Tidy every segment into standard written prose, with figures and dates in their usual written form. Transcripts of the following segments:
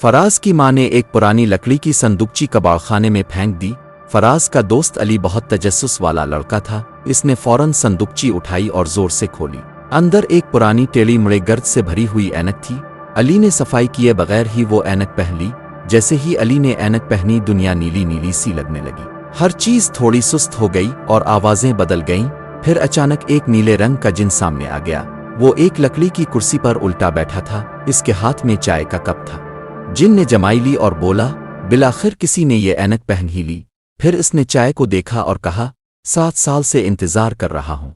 फराज की माँ ने एक पुरानी लकड़ी की संदूकची कबाड़खाने में फेंक दी। फराज का दोस्त अली बहुत तजस्सुस वाला लड़का था। इसने फौरन संदूकची उठाई और जोर से खोली। अंदर एक पुरानी टेढ़ी मुड़े गर्द से भरी हुई ऐनक थी। अली ने सफाई किए बगैर ही वो ऐनक पहन ली। जैसे ही अली ने ऐनक पहनी, दुनिया नीली नीली सी लगने लगी। हर चीज थोड़ी सुस्त हो गई और आवाजें बदल गईं। फिर अचानक एक नीले रंग का जिन सामने आ गया। वो एक लकड़ी की कुर्सी पर उल्टा बैठा था। इसके हाथ में चाय का कप था। जिन ने जमाई ली और बोला, बिलाखिर किसी ने ये ऐनक पहन ही ली। फिर इसने चाय को देखा और कहा, 7 साल से इंतजार कर रहा हूं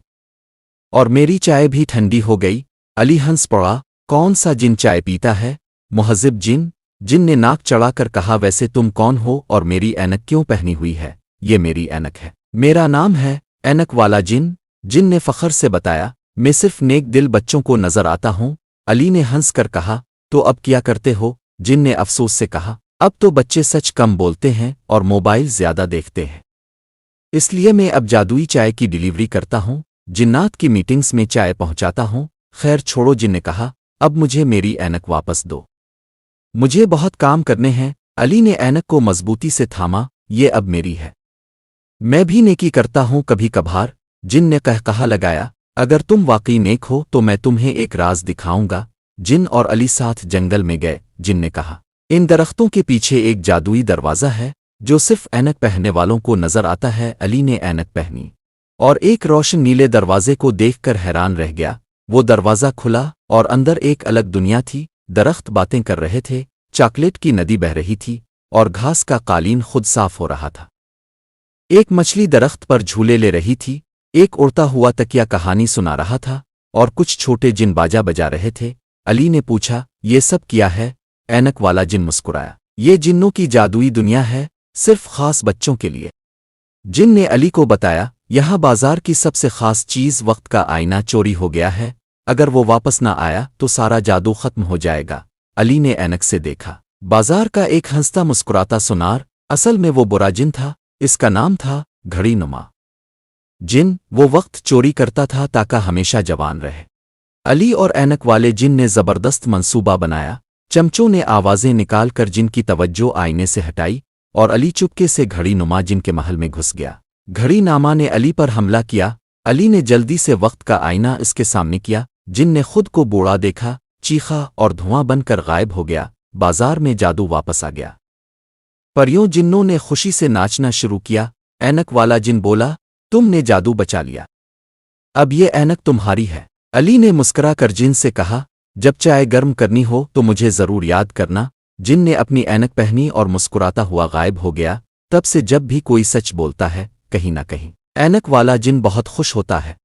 और मेरी चाय भी ठंडी हो गई। अली हंस पड़ा, कौन सा जिन चाय पीता है? मुहज़्ज़िब जिन। जिन ने नाक चढ़ाकर कहा, वैसे तुम कौन हो और मेरी ऐनक क्यों पहनी हुई है? ये मेरी ऐनक है। मेरा नाम है ऐनक वाला जिन। जिन ने फख्र से बताया, मैं सिर्फ नेक दिल बच्चों को नजर आता हूं। अली ने हंस कर कहा, तो अब क्या करते हो? जिन ने अफसोस से कहा, अब तो बच्चे सच कम बोलते हैं और मोबाइल ज्यादा देखते हैं, इसलिए मैं अब जादुई चाय की डिलीवरी करता हूं, जिन्नात की मीटिंग्स में चाय पहुंचाता हूं। खैर छोड़ो, जिन ने कहा, अब मुझे मेरी ऐनक वापस दो, मुझे बहुत काम करने हैं। अली ने ऐनक को मजबूती से थामा, ये अब मेरी है, मैं भी नेकी करता हूं कभी कभार। जिन ने कहा लगाया, अगर तुम वाकई नेक हो तो मैं तुम्हें एक राज दिखाऊंगा। जिन और अली साथ जंगल में गए। जिन ने कहा, इन दरख्तों के पीछे एक जादुई दरवाज़ा है जो सिर्फ ऐनक पहनने वालों को नजर आता है। अली ने ऐनक पहनी और एक रोशन नीले दरवाजे को देखकर हैरान रह गया। वो दरवाज़ा खुला और अंदर एक अलग दुनिया थी। दरख्त बातें कर रहे थे, चॉकलेट की नदी बह रही थी और घास का कालीन खुद साफ हो रहा था। एक मछली दरख्त पर झूले ले रही थी। एक उड़ता हुआ तकिया कहानी सुना रहा था और कुछ छोटे जिन बाजा बजा रहे थे। अली ने पूछा, ये सब क्या है? ऐनक वाला जिन मुस्कुराया, ये जिन्नों की जादुई दुनिया है, सिर्फ खास बच्चों के लिए। जिन ने अली को बताया, यहाँ बाजार की सबसे खास चीज वक्त का आईना चोरी हो गया है। अगर वो वापस ना आया तो सारा जादू खत्म हो जाएगा। अली ने ऐनक से देखा, बाजार का एक हंसता मुस्कुराता सुनार। असल में वो बुरा जिन था। इसका नाम था घड़ी नुमा जिन। वो वक्त चोरी करता था ताकि हमेशा जवान रहे। अली और ऐनक वाले जिन ने जबरदस्त मंसूबा बनाया। चमचों ने आवाजें निकालकर जिन की तवज्जो आईने से हटाई और अली चुपके से घड़ी नुमा जिन के महल में घुस गया। घड़ी नामा ने अली पर हमला किया। अली ने जल्दी से वक्त का आईना इसके सामने किया। जिन ने खुद को बूढ़ा देखा, चीखा और धुआं बनकर गायब हो गया। बाजार में जादू वापस आ गया। परियों जिन्नों ने खुशी से नाचना शुरू किया। ऐनक वाला जिन बोला, तुमने जादू बचा लिया, अब ये ऐनक तुम्हारी है। अली ने मुस्कुरा कर जिन से कहा, जब चाय गर्म करनी हो तो मुझे जरूर याद करना। जिन ने अपनी ऐनक पहनी और मुस्कुराता हुआ गायब हो गया। तब से जब भी कोई सच बोलता है, कहीं ना कहीं ऐनक वाला जिन बहुत खुश होता है।